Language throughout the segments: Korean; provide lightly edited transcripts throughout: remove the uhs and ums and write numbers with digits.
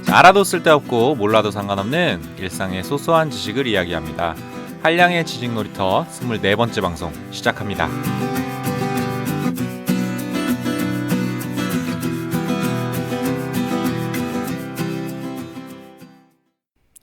알아도 쓸데없고 몰라도 상관없는 일상의 소소한 지식을 이야기합니다. 한량의 지식놀이터 24번째 방송 시작합니다.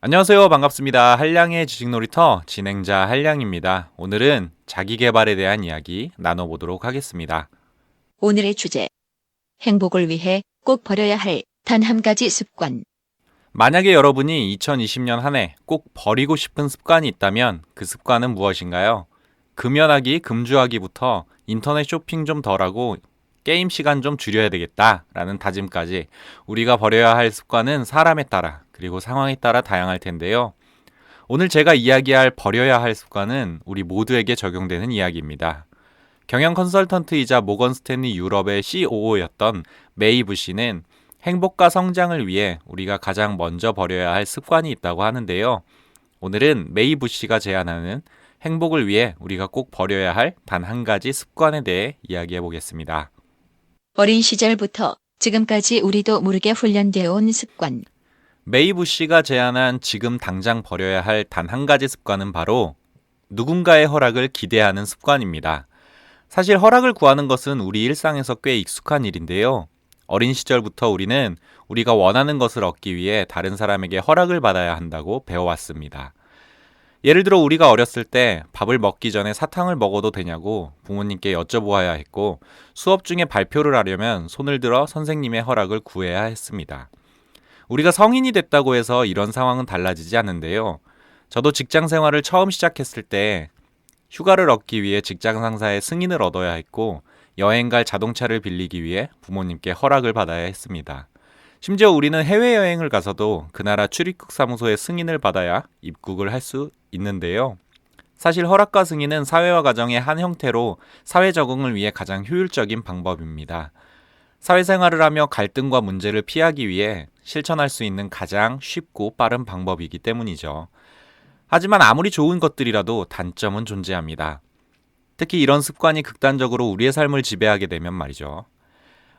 안녕하세요. 반갑습니다. 한량의 지식놀이터 진행자 한량입니다. 오늘은 자기계발에 대한 이야기 나눠보도록 하겠습니다. 오늘의 주제, 행복을 위해 꼭 버려야 할 단 한 가지 습관. 만약에 여러분이 2020년 한 해 꼭 버리고 싶은 습관이 있다면 그 습관은 무엇인가요? 금연하기, 금주하기부터 인터넷 쇼핑 좀 덜하고 게임 시간 좀 줄여야 되겠다라는 다짐까지 우리가 버려야 할 습관은 사람에 따라 그리고 상황에 따라 다양할 텐데요. 오늘 제가 이야기할 버려야 할 습관은 우리 모두에게 적용되는 이야기입니다. 경영 컨설턴트이자 모건 스탠리 유럽의 COO였던 메이브 씨는 행복과 성장을 위해 우리가 가장 먼저 버려야 할 습관이 있다고 하는데요. 오늘은 메이브 씨가 제안하는 행복을 위해 우리가 꼭 버려야 할 단 한 가지 습관에 대해 이야기해 보겠습니다. 어린 시절부터 지금까지 우리도 모르게 훈련되어 온 습관. 메이브 씨가 제안한 지금 당장 버려야 할 단 한 가지 습관은 바로 누군가의 허락을 기대하는 습관입니다. 사실 허락을 구하는 것은 우리 일상에서 꽤 익숙한 일인데요. 어린 시절부터 우리는 우리가 원하는 것을 얻기 위해 다른 사람에게 허락을 받아야 한다고 배워왔습니다. 예를 들어 우리가 어렸을 때 밥을 먹기 전에 사탕을 먹어도 되냐고 부모님께 여쭤보아야 했고, 수업 중에 발표를 하려면 손을 들어 선생님의 허락을 구해야 했습니다. 우리가 성인이 됐다고 해서 이런 상황은 달라지지 않는데요. 저도 직장 생활을 처음 시작했을 때 휴가를 얻기 위해 직장 상사의 승인을 얻어야 했고, 여행 갈 자동차를 빌리기 위해 부모님께 허락을 받아야 했습니다. 심지어 우리는 해외여행을 가서도 그 나라 출입국 사무소의 승인을 받아야 입국을 할 수 있는데요. 사실 허락과 승인은 사회와 가정의 한 형태로 사회 적응을 위해 가장 효율적인 방법입니다. 사회생활을 하며 갈등과 문제를 피하기 위해 실천할 수 있는 가장 쉽고 빠른 방법이기 때문이죠. 하지만 아무리 좋은 것들이라도 단점은 존재합니다. 특히 이런 습관이 극단적으로 우리의 삶을 지배하게 되면 말이죠.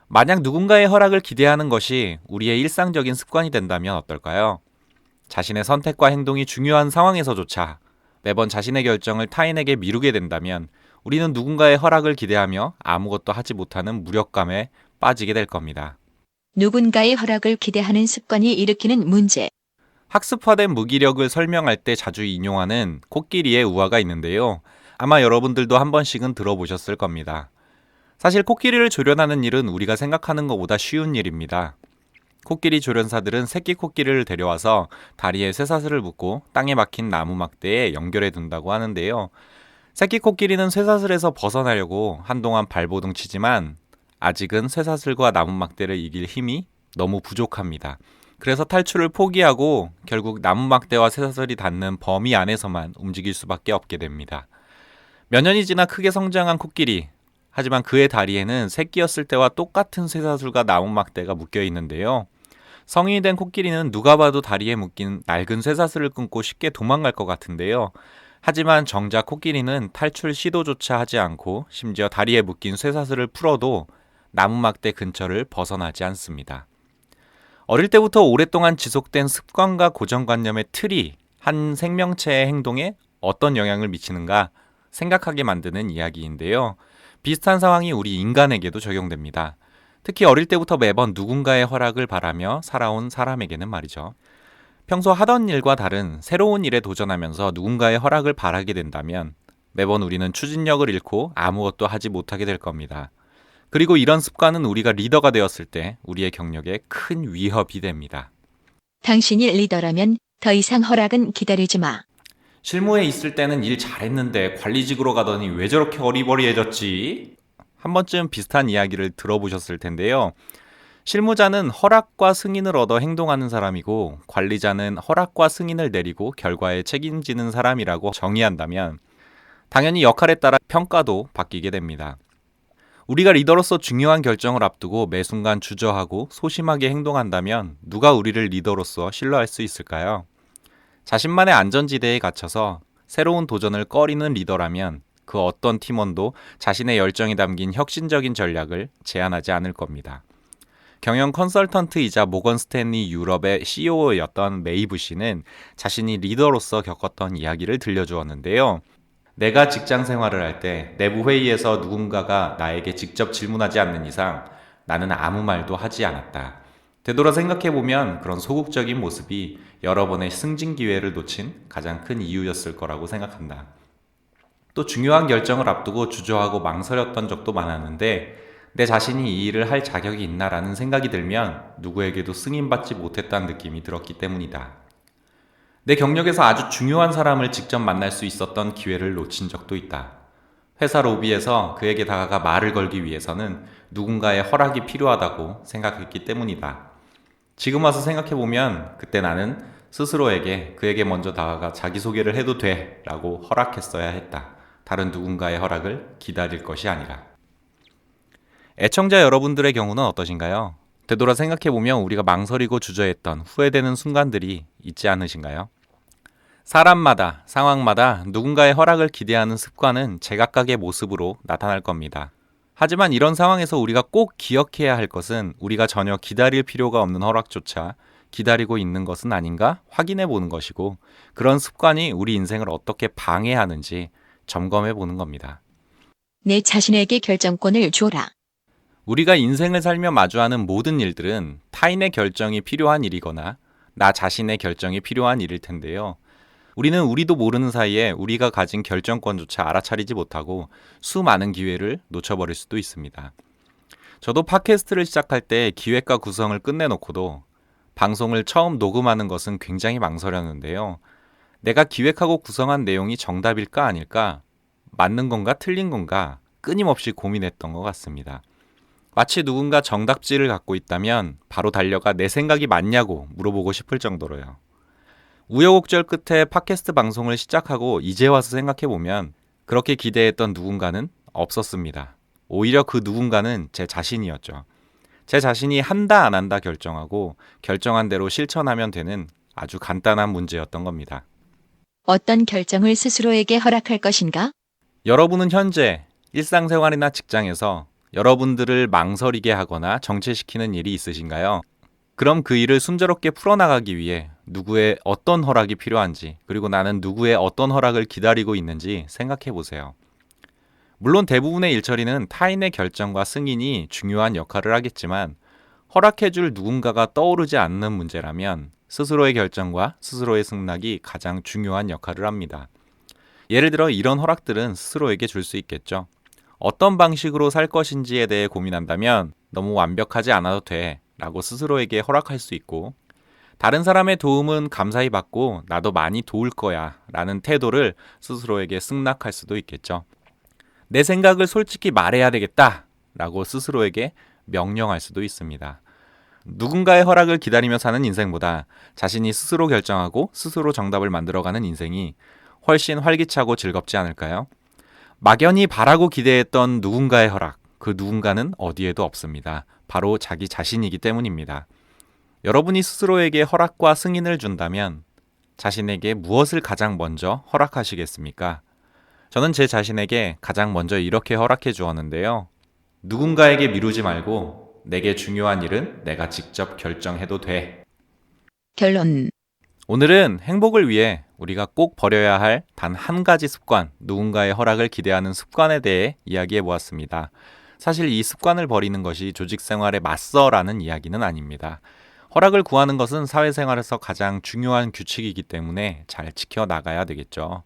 만약 누군가의 허락을 기대하는 것이 우리의 일상적인 습관이 된다면 어떨까요? 자신의 선택과 행동이 중요한 상황에서조차 매번 자신의 결정을 타인에게 미루게 된다면 우리는 누군가의 허락을 기대하며 아무것도 하지 못하는 무력감에 빠지게 될 겁니다. 누군가의 허락을 기대하는 습관이 일으키는 문제. 학습화된 무기력을 설명할 때 자주 인용하는 코끼리의 우화가 있는데요. 아마 여러분들도 한 번씩은 들어보셨을 겁니다. 사실 코끼리를 조련하는 일은 우리가 생각하는 것보다 쉬운 일입니다. 코끼리 조련사들은 새끼 코끼리를 데려와서 다리에 쇠사슬을 묶고 땅에 박힌 나무 막대에 연결해 둔다고 하는데요. 새끼 코끼리는 쇠사슬에서 벗어나려고 한동안 발버둥 치지만 아직은 쇠사슬과 나무 막대를 이길 힘이 너무 부족합니다. 그래서 탈출을 포기하고 결국 나무 막대와 쇠사슬이 닿는 범위 안에서만 움직일 수밖에 없게 됩니다. 몇 년이 지나 크게 성장한 코끼리, 하지만 그의 다리에는 새끼였을 때와 똑같은 쇠사슬과 나무 막대가 묶여 있는데요. 성인이 된 코끼리는 누가 봐도 다리에 묶인 낡은 쇠사슬을 끊고 쉽게 도망갈 것 같은데요. 하지만 정작 코끼리는 탈출 시도조차 하지 않고 심지어 다리에 묶인 쇠사슬을 풀어도 나무 막대 근처를 벗어나지 않습니다. 어릴 때부터 오랫동안 지속된 습관과 고정관념의 틀이 한 생명체의 행동에 어떤 영향을 미치는가 생각하게 만드는 이야기인데요. 비슷한 상황이 우리 인간에게도 적용됩니다. 특히 어릴 때부터 매번 누군가의 허락을 바라며 살아온 사람에게는 말이죠. 평소 하던 일과 다른 새로운 일에 도전하면서 누군가의 허락을 바라게 된다면 매번 우리는 추진력을 잃고 아무것도 하지 못하게 될 겁니다. 그리고 이런 습관은 우리가 리더가 되었을 때 우리의 경력에 큰 위협이 됩니다. 당신이 리더라면 더 이상 허락은 기다리지 마. 실무에 있을 때는 일 잘했는데 관리직으로 가더니 왜 저렇게 어리버리해졌지? 한 번쯤 비슷한 이야기를 들어보셨을 텐데요. 실무자는 허락과 승인을 얻어 행동하는 사람이고 관리자는 허락과 승인을 내리고 결과에 책임지는 사람이라고 정의한다면 당연히 역할에 따라 평가도 바뀌게 됩니다. 우리가 리더로서 중요한 결정을 앞두고 매 순간 주저하고 소심하게 행동한다면 누가 우리를 리더로서 신뢰할 수 있을까요? 자신만의 안전지대에 갇혀서 새로운 도전을 꺼리는 리더라면 그 어떤 팀원도 자신의 열정이 담긴 혁신적인 전략을 제안하지 않을 겁니다. 경영 컨설턴트이자 모건 스탠리 유럽의 CEO였던 메이브 씨는 자신이 리더로서 겪었던 이야기를 들려주었는데요. 내가 직장 생활을 할 때 내부 회의에서 누군가가 나에게 직접 질문하지 않는 이상 나는 아무 말도 하지 않았다. 되돌아 생각해보면 그런 소극적인 모습이 여러 번의 승진 기회를 놓친 가장 큰 이유였을 거라고 생각한다. 또 중요한 결정을 앞두고 주저하고 망설였던 적도 많았는데 내 자신이 이 일을 할 자격이 있나라는 생각이 들면 누구에게도 승인받지 못했다는 느낌이 들었기 때문이다. 내 경력에서 아주 중요한 사람을 직접 만날 수 있었던 기회를 놓친 적도 있다. 회사 로비에서 그에게 다가가 말을 걸기 위해서는 누군가의 허락이 필요하다고 생각했기 때문이다. 지금 와서 생각해보면 그때 나는 스스로에게 그에게 먼저 다가가 자기소개를 해도 돼 라고 허락했어야 했다. 다른 누군가의 허락을 기다릴 것이 아니라. 애청자 여러분들의 경우는 어떠신가요? 되돌아 생각해보면 우리가 망설이고 주저했던 후회되는 순간들이 있지 않으신가요? 사람마다, 상황마다 누군가의 허락을 기대하는 습관은 제각각의 모습으로 나타날 겁니다. 하지만 이런 상황에서 우리가 꼭 기억해야 할 것은 우리가 전혀 기다릴 필요가 없는 허락조차 기다리고 있는 것은 아닌가 확인해 보는 것이고, 그런 습관이 우리 인생을 어떻게 방해하는지 점검해 보는 겁니다. 내 자신에게 결정권을 주어라. 우리가 인생을 살며 마주하는 모든 일들은 타인의 결정이 필요한 일이거나 나 자신의 결정이 필요한 일일 텐데요. 우리는 우리도 모르는 사이에 우리가 가진 결정권조차 알아차리지 못하고 수많은 기회를 놓쳐버릴 수도 있습니다. 저도 팟캐스트를 시작할 때 기획과 구성을 끝내놓고도 방송을 처음 녹음하는 것은 굉장히 망설였는데요. 내가 기획하고 구성한 내용이 정답일까 아닐까, 맞는 건가 틀린 건가 끊임없이 고민했던 것 같습니다. 마치 누군가 정답지를 갖고 있다면 바로 달려가 내 생각이 맞냐고 물어보고 싶을 정도로요. 우여곡절 끝에 팟캐스트 방송을 시작하고 이제 와서 생각해보면 그렇게 기대했던 누군가는 없었습니다. 오히려 그 누군가는 제 자신이었죠. 제 자신이 한다 안 한다 결정하고 결정한 대로 실천하면 되는 아주 간단한 문제였던 겁니다. 어떤 결정을 스스로에게 허락할 것인가? 여러분은 현재 일상생활이나 직장에서 여러분들을 망설이게 하거나 정체시키는 일이 있으신가요? 그럼 그 일을 순조롭게 풀어나가기 위해 누구의 어떤 허락이 필요한지, 그리고 나는 누구의 어떤 허락을 기다리고 있는지 생각해 보세요. 물론 대부분의 일처리는 타인의 결정과 승인이 중요한 역할을 하겠지만 허락해줄 누군가가 떠오르지 않는 문제라면 스스로의 결정과 스스로의 승낙이 가장 중요한 역할을 합니다. 예를 들어 이런 허락들은 스스로에게 줄 수 있겠죠. 어떤 방식으로 살 것인지에 대해 고민한다면 너무 완벽하지 않아도 돼 라고 스스로에게 허락할 수 있고, 다른 사람의 도움은 감사히 받고 나도 많이 도울 거야 라는 태도를 스스로에게 승낙할 수도 있겠죠. 내 생각을 솔직히 말해야 되겠다 라고 스스로에게 명령할 수도 있습니다. 누군가의 허락을 기다리며 사는 인생보다 자신이 스스로 결정하고 스스로 정답을 만들어가는 인생이 훨씬 활기차고 즐겁지 않을까요? 막연히 바라고 기대했던 누군가의 허락, 그 누군가는 어디에도 없습니다. 바로 자기 자신이기 때문입니다. 여러분이 스스로에게 허락과 승인을 준다면 자신에게 무엇을 가장 먼저 허락하시겠습니까? 저는 제 자신에게 가장 먼저 이렇게 허락해 주었는데요. 누군가에게 미루지 말고 내게 중요한 일은 내가 직접 결정해도 돼. 결론. 오늘은 행복을 위해 우리가 꼭 버려야 할 단 한 가지 습관, 누군가의 허락을 기대하는 습관에 대해 이야기해 보았습니다. 사실 이 습관을 버리는 것이 조직 생활에 맞서라는 이야기는 아닙니다. 허락을 구하는 것은 사회생활에서 가장 중요한 규칙이기 때문에 잘 지켜나가야 되겠죠.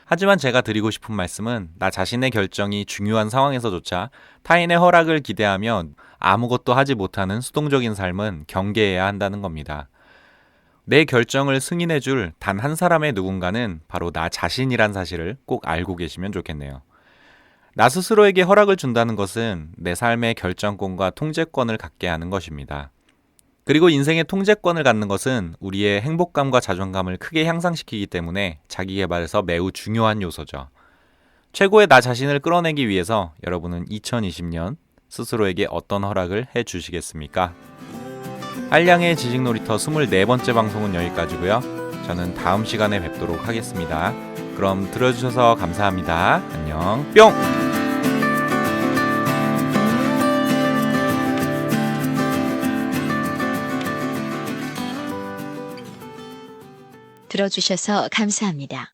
하지만 제가 드리고 싶은 말씀은 나 자신의 결정이 중요한 상황에서조차 타인의 허락을 기대하며 아무것도 하지 못하는 수동적인 삶은 경계해야 한다는 겁니다. 내 결정을 승인해줄 단 한 사람의 누군가는 바로 나 자신이란 사실을 꼭 알고 계시면 좋겠네요. 나 스스로에게 허락을 준다는 것은 내 삶의 결정권과 통제권을 갖게 하는 것입니다. 그리고 인생의 통제권을 갖는 것은 우리의 행복감과 자존감을 크게 향상시키기 때문에 자기계발에서 매우 중요한 요소죠. 최고의 나 자신을 끌어내기 위해서 여러분은 2020년 스스로에게 어떤 허락을 해주시겠습니까? 한량의 지식놀이터 24번째 방송은 여기까지고요. 저는 다음 시간에 뵙도록 하겠습니다. 그럼 들어주셔서 감사합니다. 안녕 뿅! 들어주셔서 감사합니다.